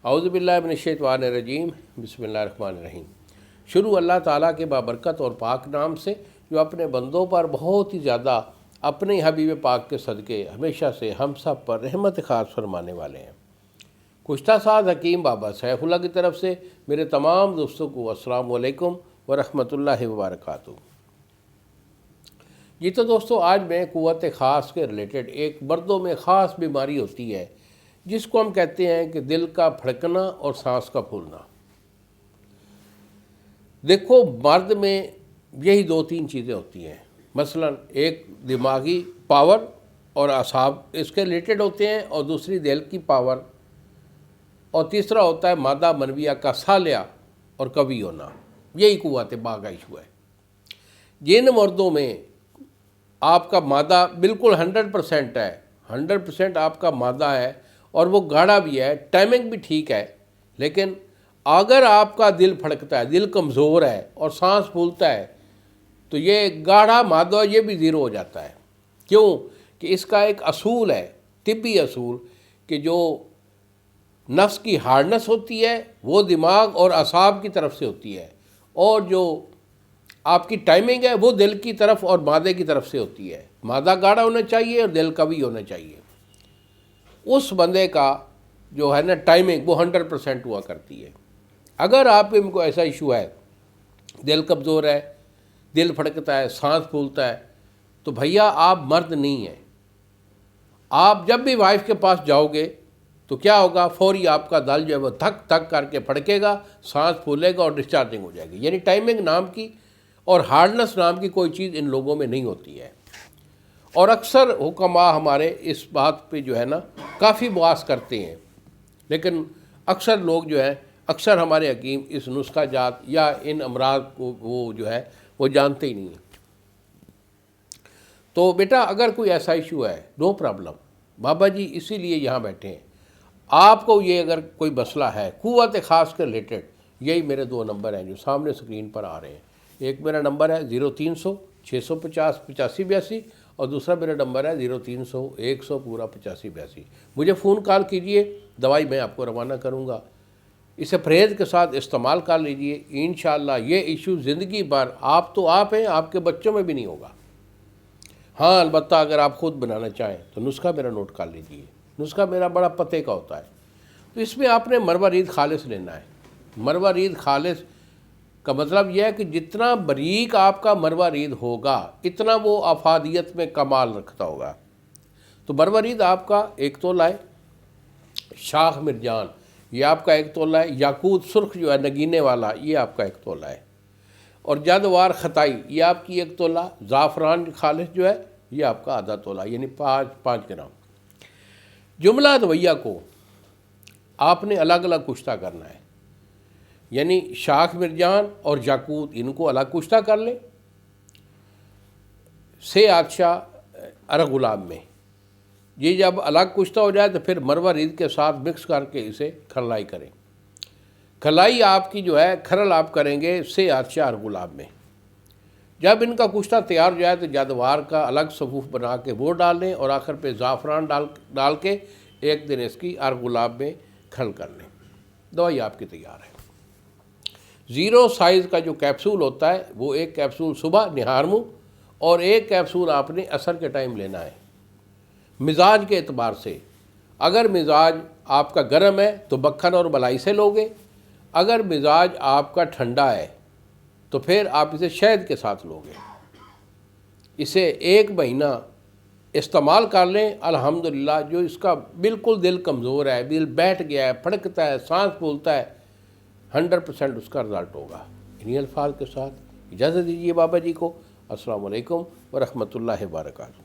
اعوذ باللہ من الشیطان الرجیم، بسم اللہ الرحمن الرحیم۔ شروع اللہ تعالیٰ کے بابرکت اور پاک نام سے جو اپنے بندوں پر بہت ہی زیادہ اپنے حبیب پاک کے صدقے ہمیشہ سے ہم سب پر رحمت خاص فرمانے والے ہیں۔ کشتہ ساز حکیم بابا سیف اللہ کی طرف سے میرے تمام دوستوں کو السلام علیکم ورحمۃ اللہ وبرکاتہ۔ جی تو دوستو، آج میں قوت خاص کے ریلیٹڈ ایک مردوں میں خاص بیماری ہوتی ہے جس کو ہم کہتے ہیں کہ دل کا پھڑکنا اور سانس کا پھولنا۔ دیکھو، مرد میں یہی دو تین چیزیں ہوتی ہیں، مثلا ایک دماغی پاور اور اعصاب اس کے ریلیٹڈ ہوتے ہیں، اور دوسری دل کی پاور، اور تیسرا ہوتا ہے مادہ منویہ کا سالیہ اور قوی ہونا۔ یہی قوت باغ کا ایشو ہے۔ جن مردوں میں آپ کا مادہ بالکل 100% ہے، 100% آپ کا مادہ ہے اور وہ گاڑھا بھی ہے، ٹائمنگ بھی ٹھیک ہے، لیکن اگر آپ کا دل پھڑکتا ہے، دل کمزور ہے اور سانس پھولتا ہے تو یہ گاڑھا مادہ یہ بھی زیرو ہو جاتا ہے۔ کیوں کہ اس کا ایک اصول ہے، طبی اصول، کہ جو نفس کی ہارڈنس ہوتی ہے وہ دماغ اور اعصاب کی طرف سے ہوتی ہے، اور جو آپ کی ٹائمنگ ہے وہ دل کی طرف اور مادے کی طرف سے ہوتی ہے۔ مادہ گاڑھا ہونا چاہیے اور دل قوی ہونا چاہیے۔ اس بندے کا جو ہے نا ٹائمنگ وہ 100% ہوا کرتی ہے۔ اگر آپ کو ایسا ایشو ہے، دل کمزور ہے، دل پھڑکتا ہے، سانس پھولتا ہے، تو بھیا آپ مرد نہیں ہیں۔ آپ جب بھی وائف کے پاس جاؤ گے تو کیا ہوگا، فوری آپ کا دل جو ہے وہ دھک دھک کر کے پھڑکے گا، سانس پھولے گا اور ڈسچارجنگ ہو جائے گی۔ یعنی ٹائمنگ نام کی اور ہارڈنس نام کی کوئی چیز ان لوگوں میں نہیں ہوتی ہے۔ اور اکثر حکماء ہمارے اس بات پہ جو ہے نا کافی بحث کرتے ہیں، لیکن اکثر لوگ جو ہے، اکثر ہمارے حکیم اس نسخہ جات یا ان امراض کو وہ جو ہے وہ جانتے ہی نہیں ہیں۔ تو بیٹا اگر کوئی ایسا ایشو ہے، نو پرابلم، بابا جی اسی لیے یہاں بیٹھے ہیں۔ آپ کو یہ اگر کوئی مسئلہ ہے قوت خاص کے ریلیٹڈ، یہی میرے دو نمبر ہیں جو سامنے سکرین پر آ رہے ہیں۔ ایک میرا نمبر ہے 0300 650 8582، اور دوسرا میرا نمبر ہے 0300 100 پورا 8582۔ مجھے فون کال کیجئے، دوائی میں آپ کو روانہ کروں گا۔ اسے پرہیز کے ساتھ استعمال کر لیجئے، انشاءاللہ یہ ایشو زندگی بھر، آپ تو آپ ہیں، آپ کے بچوں میں بھی نہیں ہوگا۔ ہاں البتہ اگر آپ خود بنانا چاہیں تو نسخہ میرا نوٹ کر لیجئے۔ نسخہ میرا بڑا پتے کا ہوتا ہے۔ تو اس میں آپ نے مروارید خالص لینا ہے۔ مروارید خالص کا مطلب یہ ہے کہ جتنا باریک آپ کا مروارید ہوگا اتنا وہ افادیت میں کمال رکھتا ہوگا۔ تو مروارید آپ کا 1 تولہ ہے، شاخ مرجان یہ آپ کا 1 تولہ ہے، یاقوت سرخ جو ہے نگینے والا یہ آپ کا 1 تولہ ہے، اور جدوار خطائی یہ آپ کی 1 تولہ، زعفران خالص جو ہے یہ آپ کا آدھا تولہ، یعنی 5 گرام۔ جملہ دویہ کو آپ نے الگ الگ کشتہ کرنا ہے، یعنی شاخ مرجان اور یاقوت ان کو الگ کشتہ کر لیں، سے آدشاہ ارغ گلاب میں۔ یہ جب الگ کشتہ ہو جائے تو پھر مروارید کے ساتھ مکس کر کے اسے کھرلائی کریں۔ کھرلائی آپ کی جو ہے کھرل آپ کریں گے سے آدشاہ ارغ گلاب میں۔ جب ان کا کشتہ تیار ہو جائے تو جادوار کا الگ صفوف بنا کے وہ ڈال لیں، اور آخر پہ زعفران ڈال کے 1 دن اس کی ارغ گلاب میں کھرل کر لیں۔ دوائی آپ کی تیار ہے۔ 0 سائز کا جو کیپسول ہوتا ہے وہ 1 کیپسول صبح نہار منہ، اور 1 کیپسول آپ نے عصر کے ٹائم لینا ہے۔ مزاج کے اعتبار سے اگر مزاج آپ کا گرم ہے تو مکھن اور ملائی سے لوگے، اگر مزاج آپ کا ٹھنڈا ہے تو پھر آپ اسے شہد کے ساتھ لوگے۔ اسے 1 مہینہ استعمال کر لیں، الحمدللہ جو اس کا بالکل دل کمزور ہے، دل بیٹھ گیا ہے، پھڑکتا ہے، سانس پھولتا ہے، 100% اس کا رزلٹ ہوگا۔ انہی الفاظ کے ساتھ اجازت دیجیے بابا جی کو۔ السلام علیکم ورحمۃ اللہ وبرکاتہ۔